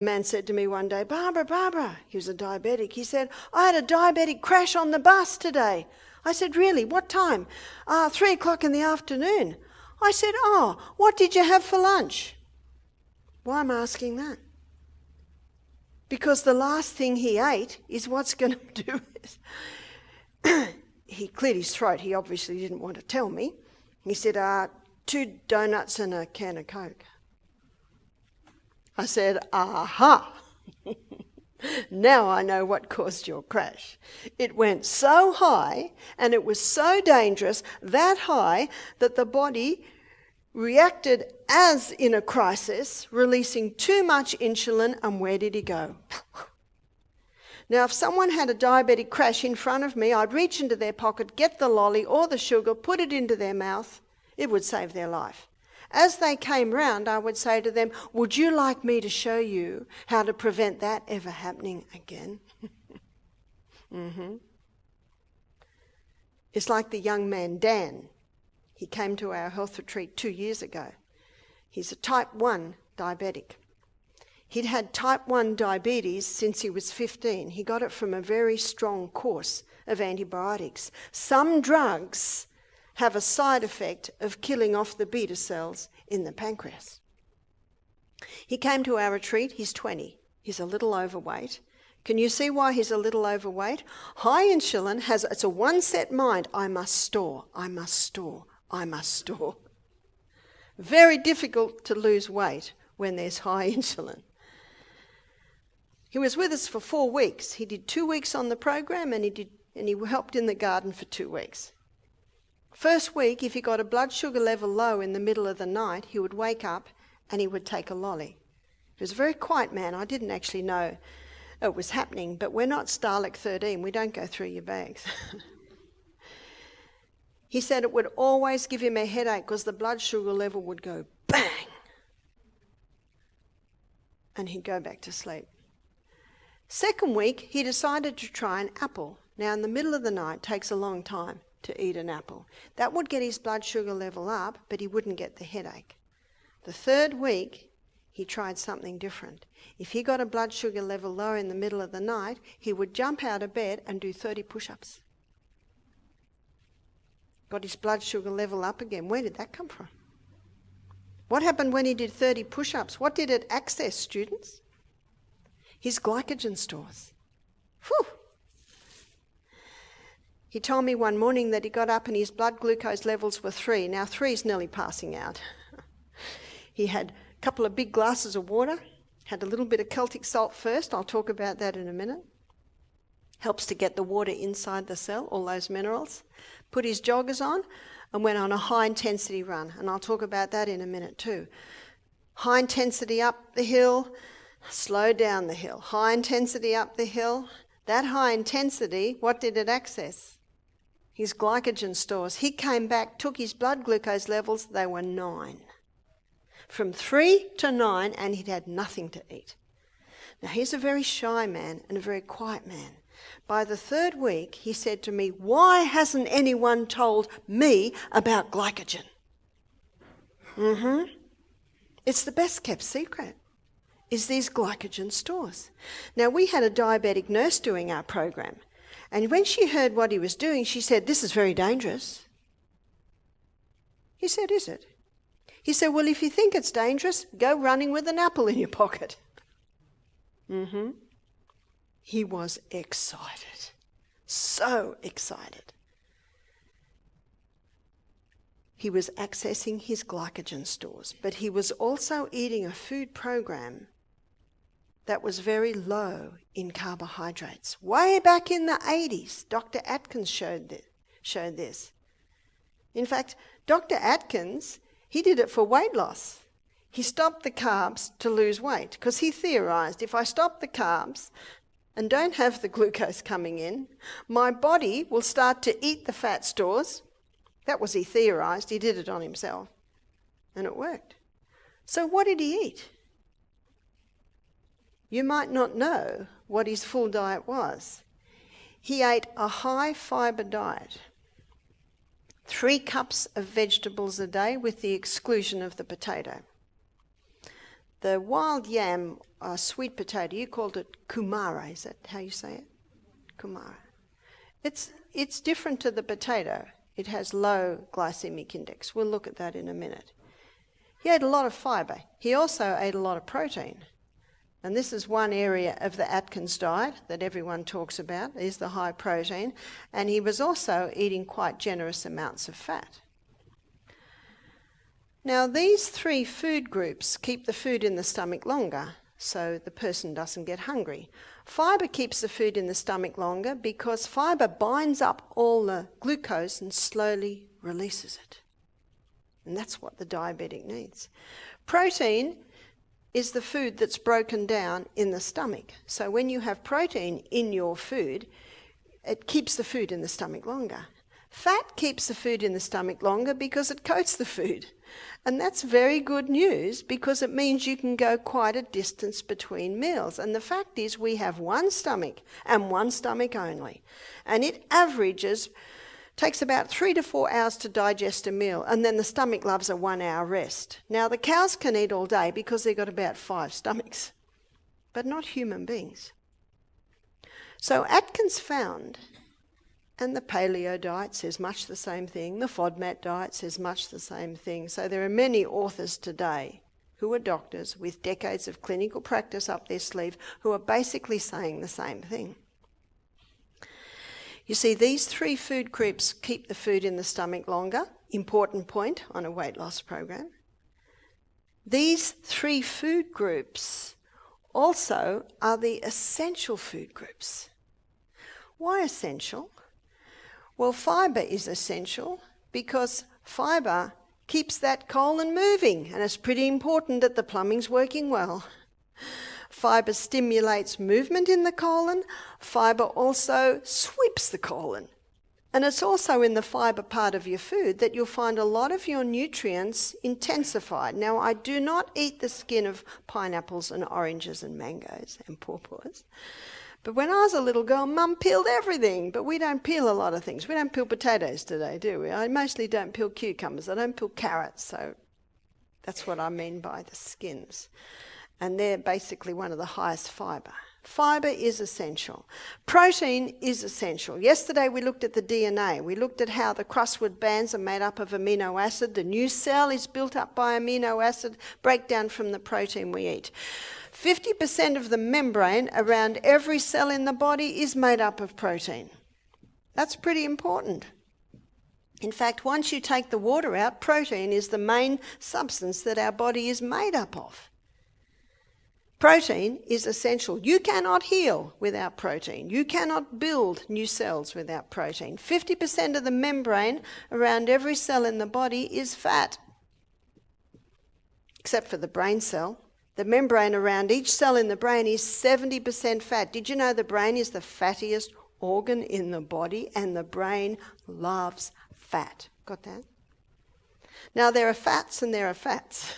man said to me one day, Barbara, he was a diabetic. He said, I had a diabetic crash on the bus today. I said, really? What time? 3 o'clock in the afternoon. I said, what did you have for lunch? Why am I asking that? Because the last thing he ate is what's going to do it. He cleared his throat. He obviously didn't want to tell me. He said, 2 donuts and a can of Coke. I said, aha. Now I know what caused your crash. It went so high and it was so dangerous, that high, that the body reacted as in a crisis, releasing too much insulin, and where did he go? Now, if someone had a diabetic crash in front of me, I'd reach into their pocket, get the lolly or the sugar, put it into their mouth. It would save their life. As they came round, I would say to them, would you like me to show you how to prevent that ever happening again? It's like the young man, Dan. He came to our health retreat 2 years ago. He's a type 1 diabetic. He'd had type 1 diabetes since he was 15. He got it from a very strong course of antibiotics. Some drugs have a side effect of killing off the beta cells in the pancreas. He came to our retreat. He's 20. He's a little overweight. Can you see why he's a little overweight? High insulin it's a one-set mind. I must store, I must store, I must store. Very difficult to lose weight when there's high insulin. He was with us for 4 weeks. He did 2 weeks on the program and he helped in the garden for 2 weeks. First week, if he got a blood sugar level low in the middle of the night, he would wake up and he would take a lolly. He was a very quiet man. I didn't actually know it was happening, but we're not Starlick 13. We don't go through your bags. He said it would always give him a headache because the blood sugar level would go bang, and he'd go back to sleep. Second week, he decided to try an apple. Now, in the middle of the night, takes a long time to eat an apple. That would get his blood sugar level up, but he wouldn't get the headache. The third week, he tried something different. If he got a blood sugar level low in the middle of the night, he would jump out of bed and do 30 push-ups. Got his blood sugar level up again. Where did that come from? What happened when he did 30 push-ups? What did it access, students? His glycogen stores. Whew. He told me one morning that he got up and his blood glucose levels were 3. Now 3 is nearly passing out. He had a couple of big glasses of water, had a little bit of Celtic salt first. I'll talk about that in a minute. Helps to get the water inside the cell, all those minerals. Put his joggers on and went on a high intensity run. And I'll talk about that in a minute too. High intensity up the hill, slow down the hill. High intensity up the hill. That high intensity, what did it access? His glycogen stores. He came back, took his blood glucose levels, they were 9. From 3 to 9, and he'd had nothing to eat. Now, he's a very shy man and a very quiet man. By the third week, he said to me, why hasn't anyone told me about glycogen? It's the best kept secret, is these glycogen stores. Now, we had a diabetic nurse doing our program, and when she heard what he was doing, she said, this is very dangerous. He said, is it? He said, well, if you think it's dangerous, go running with an apple in your pocket. He was excited, so excited. He was accessing his glycogen stores, but he was also eating a food program that was very low in carbohydrates. Way back in the 80s, Dr. Atkins showed this. In fact, Dr. Atkins, he did it for weight loss. He stopped the carbs to lose weight because he theorised, if I stop the carbs and don't have the glucose coming in, my body will start to eat the fat stores. That was he theorised. He did it on himself. And it worked. So what did he eat? You might not know what his full diet was. He ate a high fibre diet. 3 cups of vegetables a day with the exclusion of the potato. The wild yam, sweet potato, you called it kumara, is that how you say it? Kumara. It's different to the potato. It has low glycemic index. We'll look at that in a minute. He ate a lot of fibre. He also ate a lot of protein. And this is one area of the Atkins diet that everyone talks about, is the high protein. And he was also eating quite generous amounts of fat. Now, these three food groups keep the food in the stomach longer, so the person doesn't get hungry. Fibre keeps the food in the stomach longer because fibre binds up all the glucose and slowly releases it. And that's what the diabetic needs. Protein is the food that's broken down in the stomach. So when you have protein in your food, it keeps the food in the stomach longer. Fat keeps the food in the stomach longer because it coats the food. And that's very good news because it means you can go quite a distance between meals. And the fact is we have one stomach and one stomach only. And it takes about 3 to 4 hours to digest a meal, and then the stomach loves a 1 hour rest. Now the cows can eat all day because they've got about 5 stomachs, but not human beings. So Atkins found, and the paleo diet says much the same thing, the FODMAP diet says much the same thing. So there are many authors today who are doctors with decades of clinical practice up their sleeve who are basically saying the same thing. You see, these three food groups keep the food in the stomach longer. Important point on a weight loss program. These three food groups also are the essential food groups. Why essential? Well, fibre is essential because fibre keeps that colon moving, and it's pretty important that the plumbing's working well. Fibre stimulates movement in the colon. Fibre also sweeps the colon. And it's also in the fibre part of your food that you'll find a lot of your nutrients intensified. Now, I do not eat the skin of pineapples and oranges and mangoes and pawpaws. But when I was a little girl, Mum peeled everything. But we don't peel a lot of things. We don't peel potatoes today, do we? I mostly don't peel cucumbers. I don't peel carrots. So that's what I mean by the skins. And they're basically one of the highest fibre. Fibre is essential. Protein is essential. Yesterday we looked at the DNA. We looked at how the crossword bands are made up of amino acid. The new cell is built up by amino acid breakdown from the protein we eat. 50% of the membrane around every cell in the body is made up of protein. That's pretty important. In fact, once you take the water out, protein is the main substance that our body is made up of. Protein is essential. You cannot heal without protein. You cannot build new cells without protein. 50% of the membrane around every cell in the body is fat, except for the brain cell. The membrane around each cell in the brain is 70% fat. Did you know the brain is the fattiest organ in the body, and the brain loves fat? Got that? Now, there are fats and there are fats.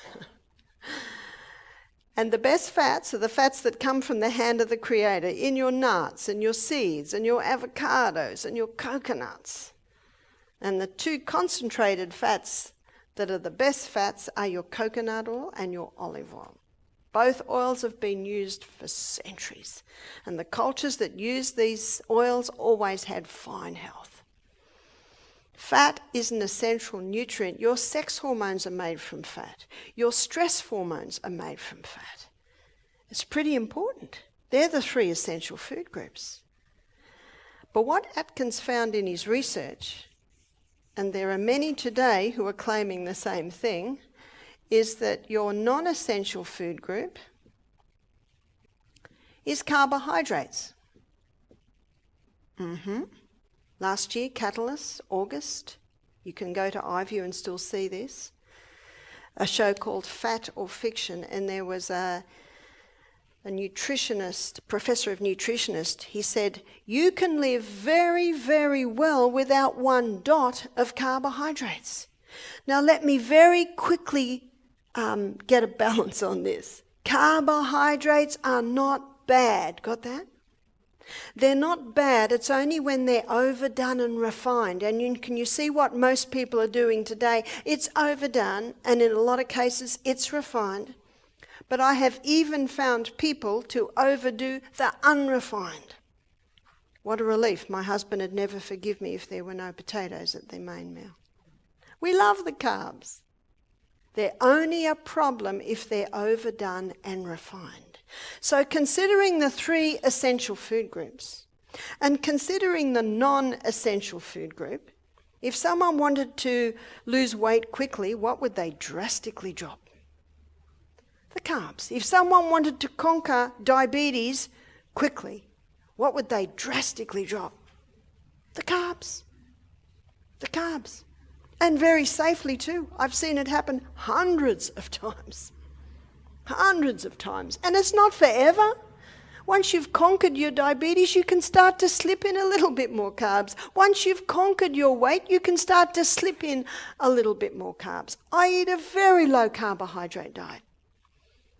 And the best fats are the fats that come from the hand of the Creator in your nuts and your seeds and your avocados and your coconuts. And the two concentrated fats that are the best fats are your coconut oil and your olive oil. Both oils have been used for centuries. And the cultures that used these oils always had fine health. Fat is an essential nutrient. Your sex hormones are made from fat. Your stress hormones are made from fat. It's pretty important. They're the three essential food groups. But what Atkins found in his research, and there are many today who are claiming the same thing, is that your non-essential food group is carbohydrates. Last year, Catalyst, August, you can go to iView and still see this, a show called Fat or Fiction, and there was a nutritionist, professor of nutritionist, he said, you can live very, very well without 1 dot of carbohydrates. Now let me very quickly get a balance on this. Carbohydrates are not bad, got that? They're not bad, it's only when they're overdone and refined. And can you see what most people are doing today? It's overdone, and in a lot of cases it's refined. but I have even found people to overdo the unrefined. What a relief. My husband would never forgive me if there were no potatoes at their main meal. We love the carbs. They're only a problem if they're overdone and refined. So considering the 3 essential food groups and considering the non-essential food group, if someone wanted to lose weight quickly, what would they drastically drop? The carbs. If someone wanted to conquer diabetes quickly, what would they drastically drop? The carbs. The carbs. And very safely too. I've seen it happen hundreds of times. Hundreds of times. And it's not forever. Once you've conquered your diabetes, you can start to slip in a little bit more carbs. Once you've conquered your weight, you can start to slip in a little bit more carbs. I eat a very low carbohydrate diet.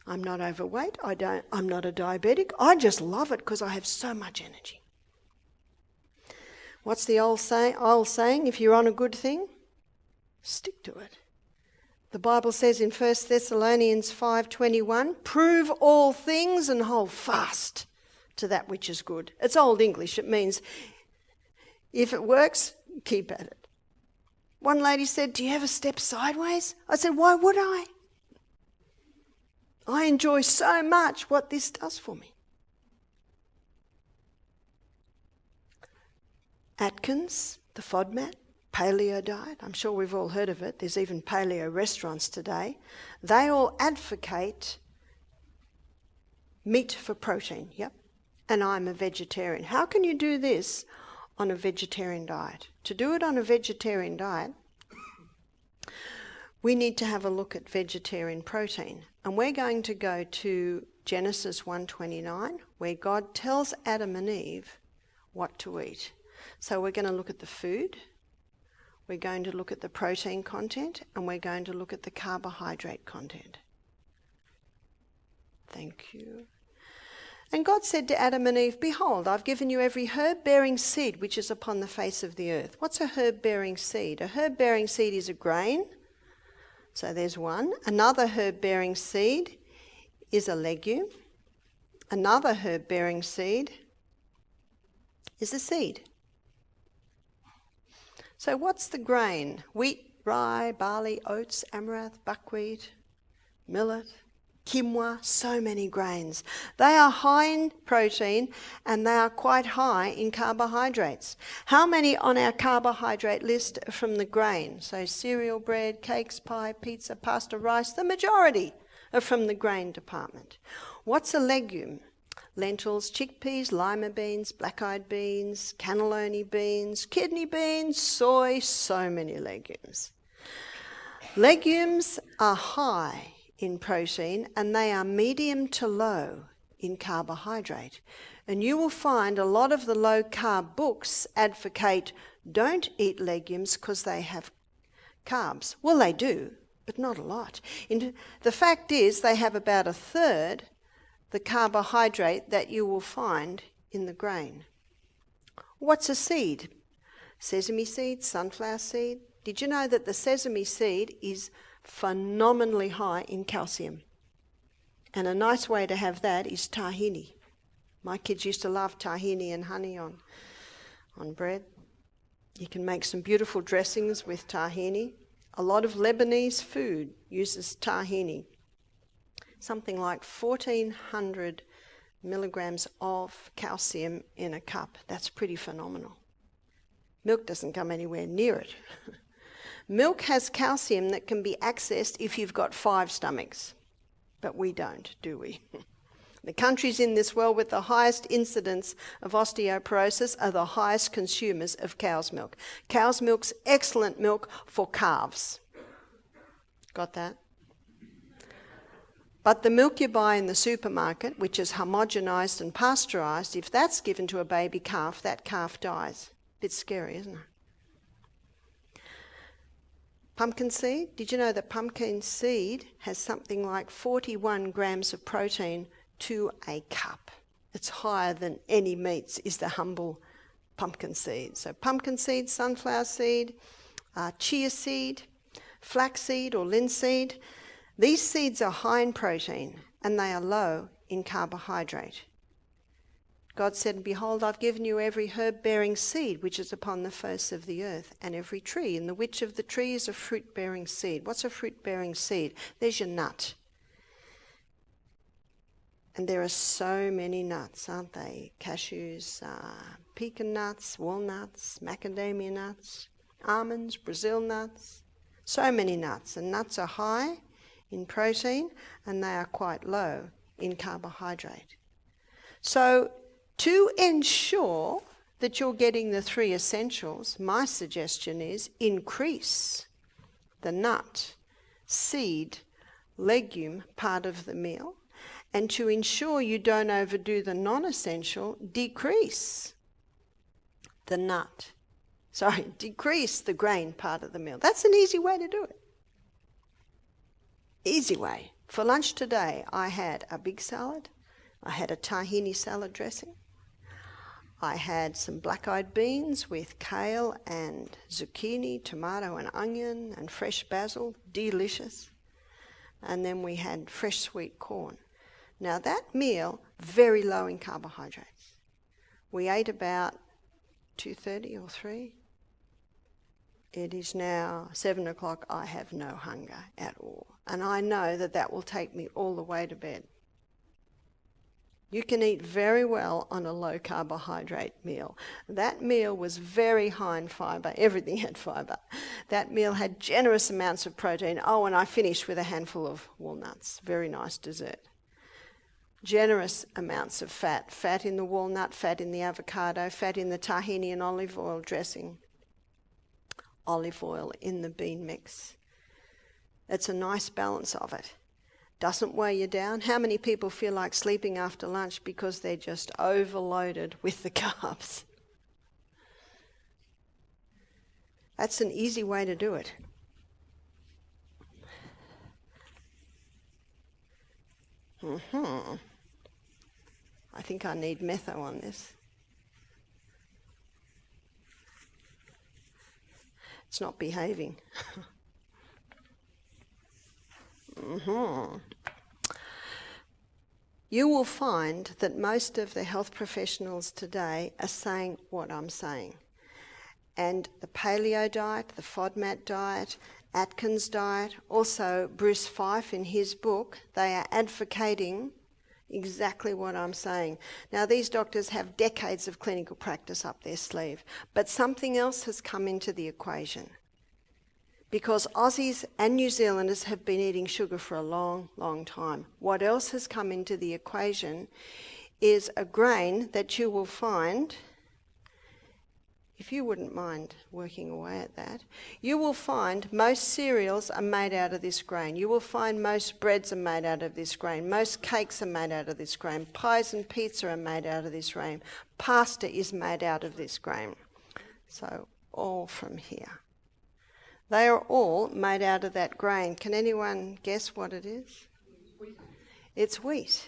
I'm not overweight. I'm not a diabetic. I just love it because I have so much energy. What's the old saying? If you're on a good thing, stick to it. The Bible says in 1 Thessalonians 5:21, prove all things and hold fast to that which is good. It's Old English. It means if it works, keep at it. One lady said, do you ever step sideways? I said, why would I? I enjoy so much what this does for me. Atkins, the FODMAP, paleo diet, I'm sure we've all heard of it. There's even paleo restaurants today. They all advocate meat for protein, yep. And I'm a vegetarian. How can you do this on a vegetarian diet? To do it on a vegetarian diet, we need to have a look at vegetarian protein. And we're going to go to Genesis 1:29, where God tells Adam and Eve what to eat. So we're going to look at the food, we're going to look at the protein content, and we're going to look at the carbohydrate content. Thank you. And God said to Adam and Eve, behold, I've given you every herb-bearing seed which is upon the face of the earth. What's a herb-bearing seed? A herb-bearing seed is a grain. So there's one. Another herb-bearing seed is a legume. Another herb-bearing seed is a seed. So what's the grain? Wheat, rye, barley, oats, amaranth, buckwheat, millet, quinoa, so many grains. They are high in protein and they are quite high in carbohydrates. How many on our carbohydrate list are from the grain? So cereal, bread, cakes, pie, pizza, pasta, rice, the majority are from the grain department. What's a legume? Lentils, chickpeas, lima beans, black-eyed beans, cannellini beans, kidney beans, soy, so many legumes. Legumes are high in protein and they are medium to low in carbohydrate. And you will find a lot of the low-carb books advocate don't eat legumes because they have carbs. Well, they do, but not a lot. The fact is they have about a third the carbohydrate that you will find in the grain. What's a seed? Sesame seed, sunflower seed. Did you know that the sesame seed is phenomenally high in calcium? And a nice way to have that is tahini. My kids used to love tahini and honey on bread. You can make some beautiful dressings with tahini. A lot of Lebanese food uses tahini. Something like 1,400 milligrams of calcium in a cup. That's pretty phenomenal. Milk doesn't come anywhere near it. Milk has calcium that can be accessed if you've got 5 stomachs. But we don't, do we? The countries in this world with the highest incidence of osteoporosis are the highest consumers of cow's milk. Cow's milk's excellent milk for calves. Got that? But the milk you buy in the supermarket, which is homogenised and pasteurised, if that's given to a baby calf, that calf dies. Bit scary, isn't it? Pumpkin seed. Did you know that pumpkin seed has something like 41 grams of protein to a cup? It's higher than any meats, is the humble pumpkin seed. So pumpkin seed, sunflower seed, chia seed, flax seed or linseed. These seeds are high in protein and they are low in carbohydrate. God said, "Behold, I've given you every herb-bearing seed which is upon the face of the earth, and every tree, in the which of the tree is a fruit-bearing seed." What's a fruit-bearing seed? There's your nut. And there are so many nuts, aren't they? Cashews, pecan nuts, walnuts, macadamia nuts, almonds, Brazil nuts. So many nuts. And nuts are high in protein and they are quite low in carbohydrate. So to ensure that you're getting the three essentials, my suggestion is increase the nut, seed, legume part of the meal. And to ensure you don't overdo the non-essential, decrease the grain part of the meal. That's an easy way to do it. Easy way. For lunch today, I had a big salad. I had a tahini salad dressing. I had some black-eyed beans with kale and zucchini, tomato and onion and fresh basil. Delicious. And then we had fresh sweet corn. Now that meal, very low in carbohydrates. We ate about 2:30 or 3. It is now 7 o'clock. I have no hunger at all. And I know that that will take me all the way to bed. You can eat very well on a low carbohydrate meal. That meal was very high in fibre. Everything had fibre. That meal had generous amounts of protein. Oh, and I finished with a handful of walnuts. Very nice dessert. Generous amounts of fat. Fat in the walnut, fat in the avocado, fat in the tahini and olive oil dressing. Olive oil in the bean mix. It's a nice balance of it. Doesn't weigh you down. How many people feel like sleeping after lunch because they're just overloaded with the carbs? That's an easy way to do it. I think I need metho on this. It's not behaving. You will find that most of the health professionals today are saying what I'm saying. And the paleo diet, the FODMAP diet, Atkins diet, also Bruce Fife in his book, they are advocating exactly what I'm saying. Now, these doctors have decades of clinical practice up their sleeve, but something else has come into the equation. Because Aussies and New Zealanders have been eating sugar for a long, long time. What else has come into the equation is a grain that you will find, if you wouldn't mind working away at that, you will find most cereals are made out of this grain. You will find most breads are made out of this grain. Most cakes are made out of this grain. Pies and pizza are made out of this grain. Pasta is made out of this grain. So all from here. They are all made out of that grain. Can anyone guess what it is? It's wheat.